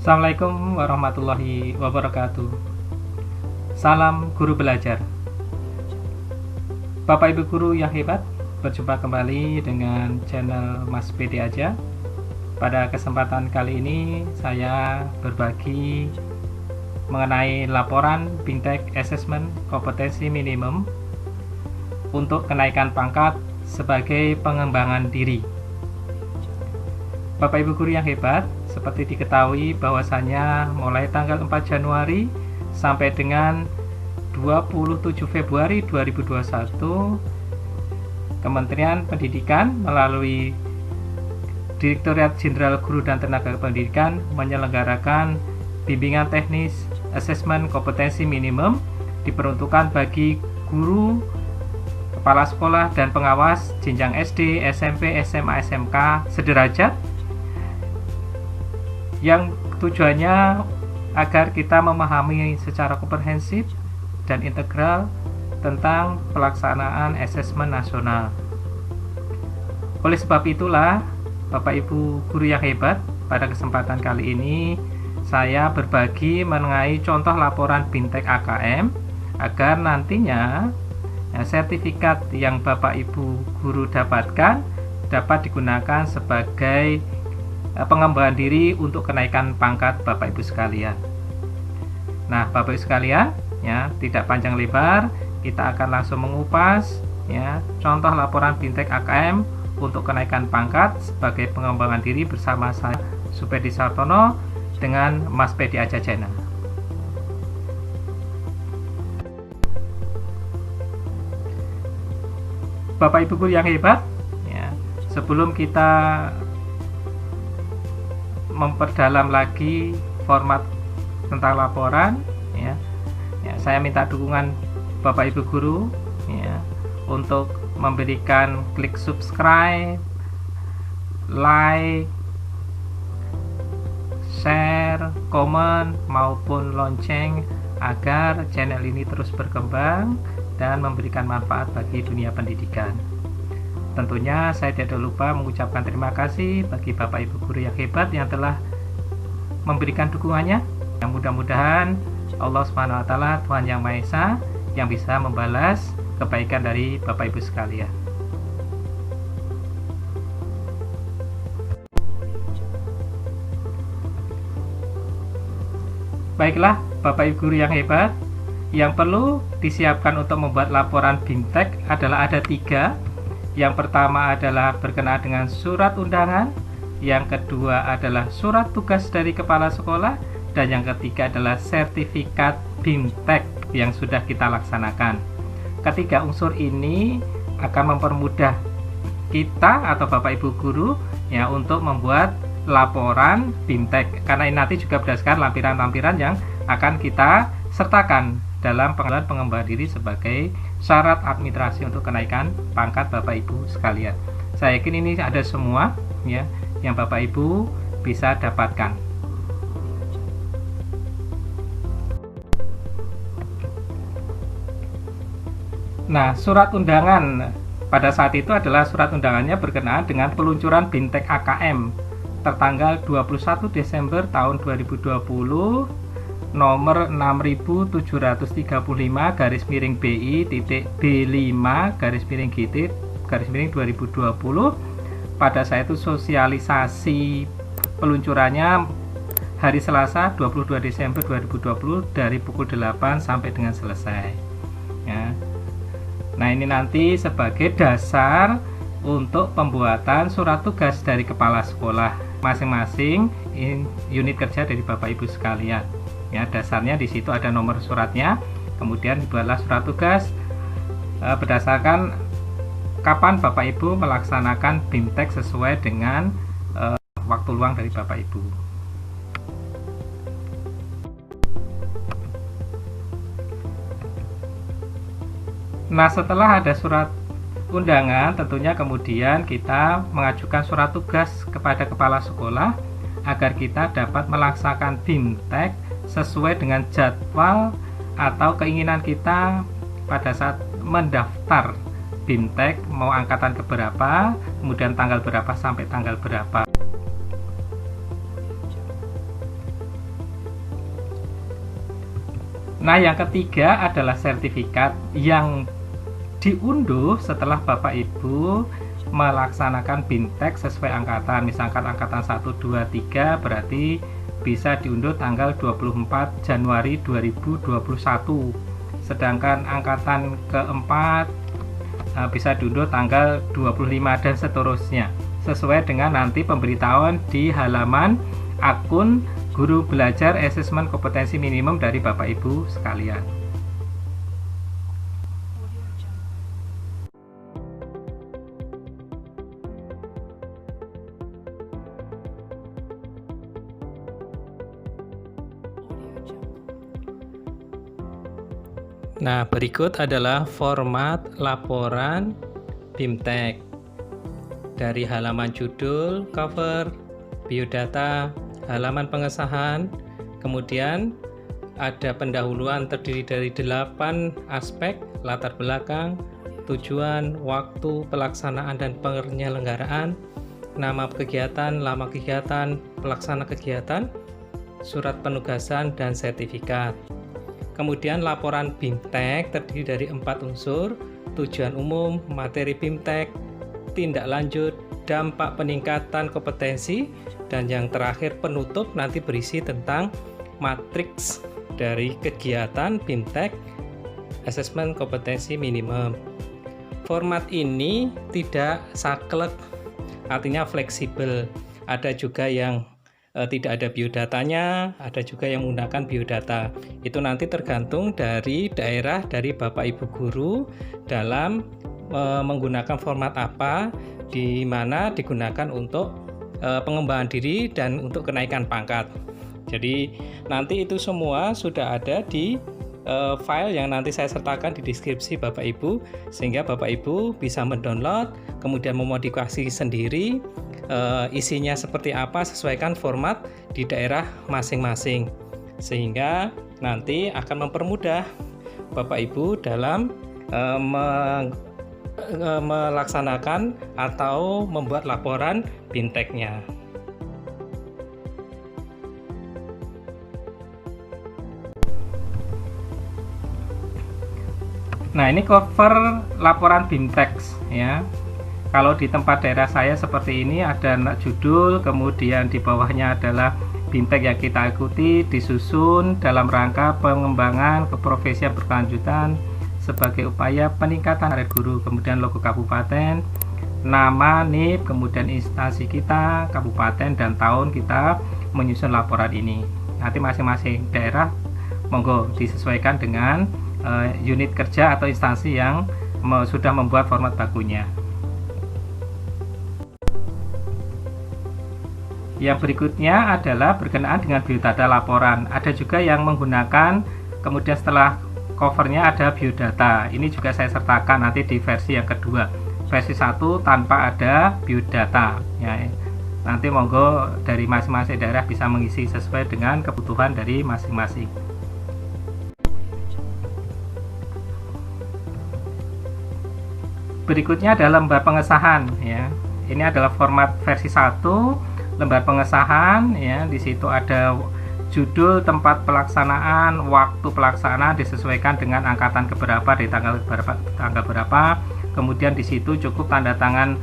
Assalamualaikum warahmatullahi wabarakatuh. Salam guru belajar. Bapak Ibu guru yang hebat, berjumpa kembali dengan channel Mas PD aja. Pada kesempatan kali ini saya berbagi mengenai laporan BIMTEK Assessment Kompetensi Minimum untuk kenaikan pangkat sebagai pengembangan diri. Bapak Ibu guru yang hebat, seperti diketahui bahwasannya mulai tanggal 4 Januari sampai dengan 27 Februari 2021, Kementerian Pendidikan melalui Direktorat Jenderal Guru dan Tenaga Pendidikan menyelenggarakan bimbingan teknis asesmen kompetensi minimum diperuntukkan bagi guru, kepala sekolah, dan pengawas jenjang SD, SMP, SMA, SMK sederajat, yang tujuannya agar kita memahami secara komprehensif dan integral tentang pelaksanaan asesmen nasional. Oleh sebab itulah, Bapak Ibu guru yang hebat, pada kesempatan kali ini saya berbagi mengenai contoh laporan BIMTEK AKM agar nantinya sertifikat yang Bapak Ibu guru dapatkan dapat digunakan sebagai pengembangan diri untuk kenaikan pangkat Bapak Ibu sekalian. Nah, Bapak Ibu sekalian, ya, tidak panjang lebar, kita akan langsung mengupas ya contoh laporan BIMTEK AKM untuk kenaikan pangkat sebagai pengembangan diri bersama saya Supedi Sartono dengan Mas Pedi Ajajana. Bapak Ibu guru yang hebat, ya, sebelum kita memperdalam lagi format tentang laporan, ya, saya minta dukungan Bapak Ibu guru ya untuk memberikan klik subscribe, like, share, komen maupun lonceng agar channel ini terus berkembang dan memberikan manfaat bagi dunia pendidikan. Tentunya saya tidak lupa mengucapkan terima kasih bagi Bapak Ibu guru yang hebat yang telah memberikan dukungannya. Yang mudah-mudahan Allah SWT, Tuhan Yang Maha Esa, yang bisa membalas kebaikan dari Bapak Ibu sekalian. Baiklah, Bapak Ibu guru yang hebat, yang perlu disiapkan untuk membuat laporan BIMTEK adalah ada 3. Yang pertama adalah berkenaan dengan surat undangan, yang kedua adalah surat tugas dari kepala sekolah, dan yang ketiga adalah sertifikat BIMTEK yang sudah kita laksanakan. Ketiga unsur ini akan mempermudah kita atau Bapak Ibu guru ya untuk membuat laporan BIMTEK, karena ini nanti juga berdasarkan lampiran-lampiran yang akan kita sertakan dalam pengembangan diri sebagai syarat administrasi untuk kenaikan pangkat Bapak Ibu sekalian. Saya yakin ini ada semua ya yang Bapak Ibu bisa dapatkan. Nah, surat undangan pada saat itu adalah surat undangannya berkenaan dengan peluncuran BIMTEK AKM tertanggal 21 Desember tahun 2020 nomor 6779-BI.B5-GT-2020. Pada saat itu sosialisasi peluncurannya hari Selasa 22 Desember 2020 dari pukul 8 sampai dengan selesai ya. Nah, ini nanti sebagai dasar untuk pembuatan surat tugas dari kepala sekolah masing-masing unit kerja dari Bapak Ibu sekalian. Ya, dasarnya di situ ada nomor suratnya, kemudian dibuatlah surat tugas berdasarkan kapan Bapak Ibu melaksanakan BIMTEK sesuai dengan waktu luang dari Bapak Ibu. Nah, setelah ada surat undangan, tentunya kemudian kita mengajukan surat tugas kepada kepala sekolah agar kita dapat melaksanakan BIMTEK sesuai dengan jadwal atau keinginan kita pada saat mendaftar BIMTEK, mau angkatan keberapa, kemudian tanggal berapa sampai tanggal berapa. Nah, yang ketiga adalah sertifikat yang diunduh setelah Bapak Ibu melaksanakan BIMTEK sesuai angkatan. Misalkan angkatan 1, 2, 3 berarti bisa diunduh tanggal 24 Januari 2021. Sedangkan angkatan keempat bisa diunduh tanggal 25 dan seterusnya, sesuai dengan nanti pemberitahuan di halaman akun Guru Belajar Asesmen Kompetensi Minimum dari Bapak Ibu sekalian. Nah, berikut adalah format laporan BIMTEK. Dari halaman judul, cover, biodata, halaman pengesahan, kemudian ada pendahuluan terdiri dari 8 aspek: latar belakang, tujuan, waktu, pelaksanaan dan penyelenggaraan, nama kegiatan, lama kegiatan, pelaksana kegiatan, surat penugasan, dan sertifikat. Kemudian laporan BIMTEK terdiri dari 4 unsur: tujuan umum, materi BIMTEK, tindak lanjut, dampak peningkatan kompetensi, dan yang terakhir penutup nanti berisi tentang matriks dari kegiatan BIMTEK Asesmen Kompetensi Minimum. Format ini tidak saklek, artinya fleksibel. Ada juga yang tidak ada biodatanya, ada juga yang menggunakan biodata. Itu nanti tergantung dari daerah, dari Bapak Ibu guru dalam menggunakan format apa, di mana digunakan untuk pengembangan diri dan untuk kenaikan pangkat. Jadi nanti itu semua sudah ada di file yang nanti saya sertakan di deskripsi Bapak Ibu, sehingga Bapak Ibu bisa mendownload, kemudian memodifikasi sendiri, isinya seperti apa, sesuaikan format di daerah masing-masing, sehingga nanti akan mempermudah Bapak Ibu dalam melaksanakan atau membuat laporan BIMTEK-nya. Nah, ini cover laporan BIMTEK ya. Kalau di tempat daerah saya seperti ini, ada judul, kemudian di bawahnya adalah BIMTEK yang kita ikuti, disusun dalam rangka pengembangan keprofesian berkelanjutan sebagai upaya peningkatan karir guru, kemudian logo kabupaten, nama, NIP, kemudian instansi kita, kabupaten, dan tahun kita menyusun laporan ini. Nanti masing-masing daerah monggo disesuaikan dengan unit kerja atau instansi yang sudah membuat format bakunya. Yang berikutnya adalah berkenaan dengan biodata laporan. Ada juga yang menggunakan, kemudian setelah covernya ada biodata. Ini juga saya sertakan nanti di versi yang kedua. Versi 1 tanpa ada biodata ya. Nanti monggo dari masing-masing daerah bisa mengisi sesuai dengan kebutuhan dari masing-masing. Berikutnya adalah lembar pengesahan ya. Ini adalah format versi 1, lembar pengesahan ya. Di situ ada judul, tempat pelaksanaan, waktu pelaksanaan disesuaikan dengan angkatan keberapa, di tanggal berapa. Kemudian di situ cukup tanda tangan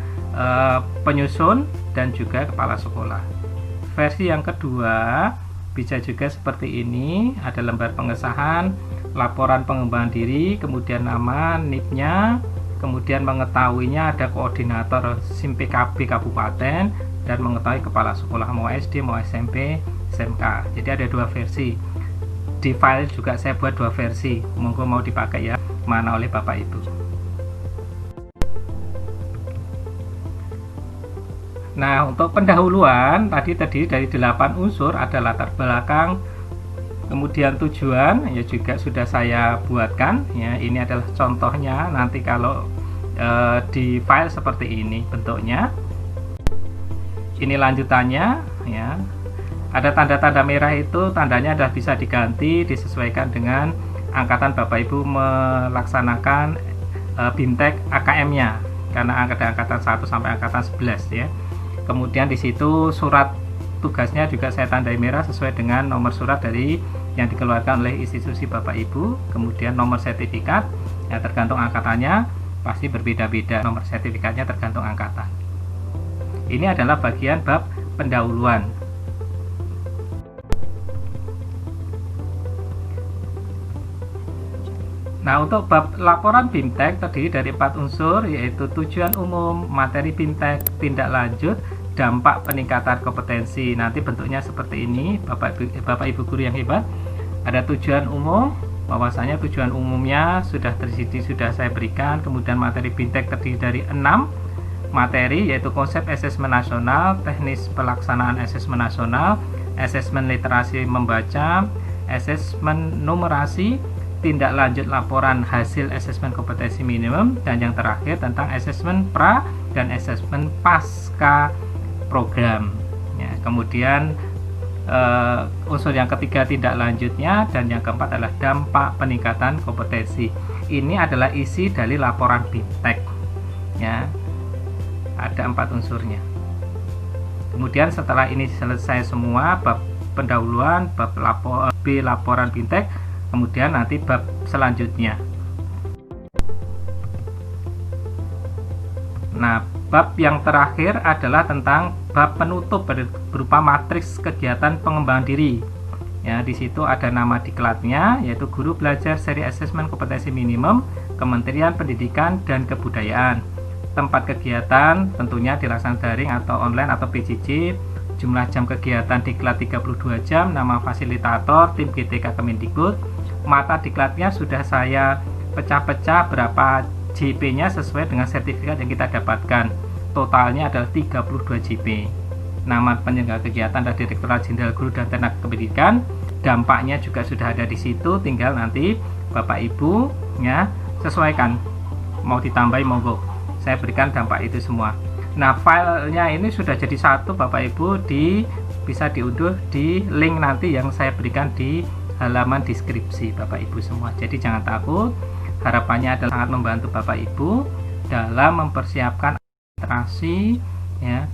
penyusun dan juga kepala sekolah. Versi yang kedua bisa juga seperti ini, ada lembar pengesahan, laporan pengembangan diri, kemudian nama, NIP-nya, kemudian mengetahuinya ada koordinator SIM PKB kabupaten, dan mengetahui kepala sekolah mau SD, mau SMP, SMK. Jadi ada 2 versi. Di file juga saya buat 2 versi. Monggo mau dipakai ya, mana oleh Bapak Ibu. Nah, untuk pendahuluan tadi terdiri dari 8 unsur, ada latar belakang, kemudian tujuan ya juga sudah saya buatkan ya. Ini adalah contohnya nanti kalau di file seperti ini bentuknya. Ini lanjutannya ya. Ada tanda-tanda merah, itu tandanya sudah bisa diganti disesuaikan dengan angkatan Bapak Ibu melaksanakan BIMTEK AKM-nya, karena ada angkatan 1 sampai angkatan 11 ya. Kemudian di situ surat tugasnya juga saya tandai merah sesuai dengan nomor surat dari yang dikeluarkan oleh institusi Bapak Ibu. Kemudian nomor sertifikat, ya tergantung angkatannya pasti berbeda-beda, nomor sertifikatnya tergantung angkatan. Ini adalah bagian bab pendahuluan. Nah, untuk bab laporan BIMTEK terdiri dari 4 unsur, yaitu tujuan umum, materi BIMTEK, tindak lanjut, dampak peningkatan kompetensi. Nanti bentuknya seperti ini, Bapak Ibu guru yang hebat. Ada tujuan umum, bahwasanya tujuan umumnya sudah saya berikan. Kemudian materi BIMTEK terdiri dari 6 materi, yaitu konsep asesmen nasional, teknis pelaksanaan asesmen nasional, asesmen literasi membaca, asesmen numerasi, tindak lanjut laporan hasil asesmen kompetensi minimum, dan yang terakhir tentang asesmen pra dan asesmen pasca program. Ya, kemudian unsur yang ketiga tindak lanjutnya, dan yang keempat adalah dampak peningkatan kompetensi. Ini adalah isi dari laporan BIMTEK. Ya, ada 4 unsurnya. Kemudian setelah ini selesai semua bab pendahuluan, bab laporan BIMTEK, kemudian nanti bab selanjutnya. Nah, bab yang terakhir adalah tentang bab penutup berupa matriks kegiatan pengembangan diri. Ya, di situ ada nama diklatnya, yaitu Guru Belajar Seri Asesmen Kompetensi Minimum, Kementerian Pendidikan dan Kebudayaan. Tempat kegiatan tentunya dilaksanakan daring atau online atau PJJ. Jumlah jam kegiatan diklat 32 jam, nama fasilitator tim GTK Kemendikbud. Mata diklatnya sudah saya pecah-pecah berapa JP-nya sesuai dengan sertifikat yang kita dapatkan. Totalnya adalah 32 JP. Nama penyelenggara kegiatan adalah Direktorat Jenderal Guru dan Tenaga Pendidikan. Dampaknya juga sudah ada di situ, tinggal nanti Bapak Ibu ya sesuaikan. Mau ditambahi monggo. Saya berikan dampak itu semua. Nah, filenya ini sudah jadi satu Bapak Ibu, bisa diunduh di link nanti yang saya berikan di halaman deskripsi Bapak Ibu semua. Jadi jangan takut, harapannya adalah sangat membantu Bapak Ibu dalam mempersiapkan administrasi ya,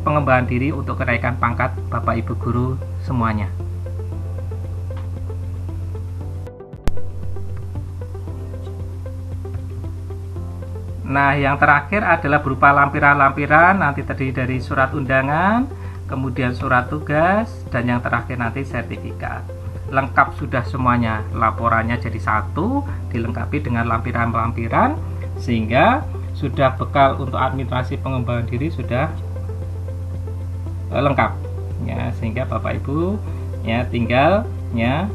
pengembangan diri untuk kenaikan pangkat Bapak Ibu guru semuanya. Nah, yang terakhir adalah berupa lampiran-lampiran, nanti terdiri dari surat undangan, kemudian surat tugas, dan yang terakhir nanti sertifikat. Lengkap sudah semuanya, laporannya jadi satu, dilengkapi dengan lampiran-lampiran, sehingga sudah bekal untuk administrasi pengembangan diri sudah lengkap. Ya, sehingga Bapak Ibu ya tinggal ya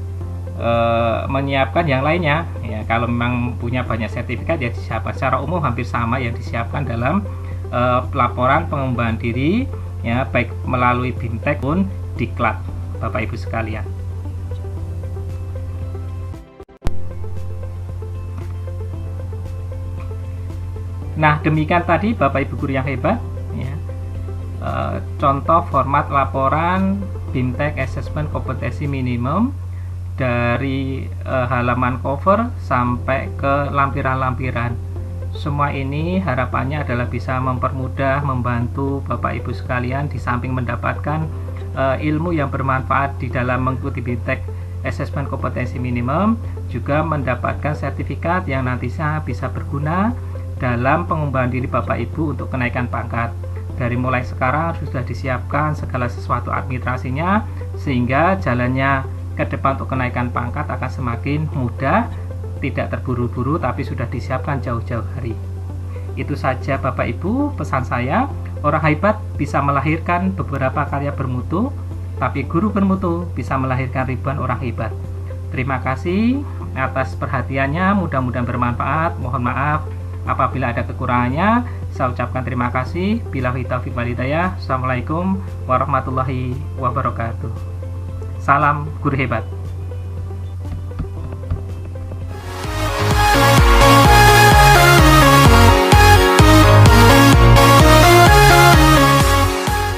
menyiapkan yang lainnya. Ya, kalau memang punya banyak sertifikat ya disiapkan. Secara umum hampir sama yang disiapkan dalam laporan pengembangan diri ya, baik melalui BIMTEK pun diklat Bapak Ibu sekalian. Nah, demikian tadi Bapak Ibu guru yang hebat ya, contoh format laporan BIMTEK Assessment Kompetensi Minimum dari halaman cover sampai ke lampiran-lampiran. Semua ini harapannya adalah bisa mempermudah, membantu Bapak Ibu sekalian di samping mendapatkan ilmu yang bermanfaat di dalam mengikuti BIMTEK Assessment Kompetensi Minimum, juga mendapatkan sertifikat yang nantinya bisa berguna dalam pengembangan diri Bapak Ibu untuk kenaikan pangkat. Dari mulai sekarang sudah disiapkan segala sesuatu administrasinya, sehingga jalannya ke depan untuk kenaikan pangkat akan semakin mudah, tidak terburu-buru, tapi sudah disiapkan jauh-jauh hari. Itu saja Bapak Ibu pesan saya. Orang hebat bisa melahirkan beberapa karya bermutu, tapi guru bermutu bisa melahirkan ribuan orang hebat. Terima kasih atas perhatiannya, mudah-mudahan bermanfaat. Mohon maaf apabila ada kekurangannya. Saya ucapkan terima kasih. Billahi taufiq wal hidayah. Assalamualaikum warahmatullahi wabarakatuh. Salam guru hebat.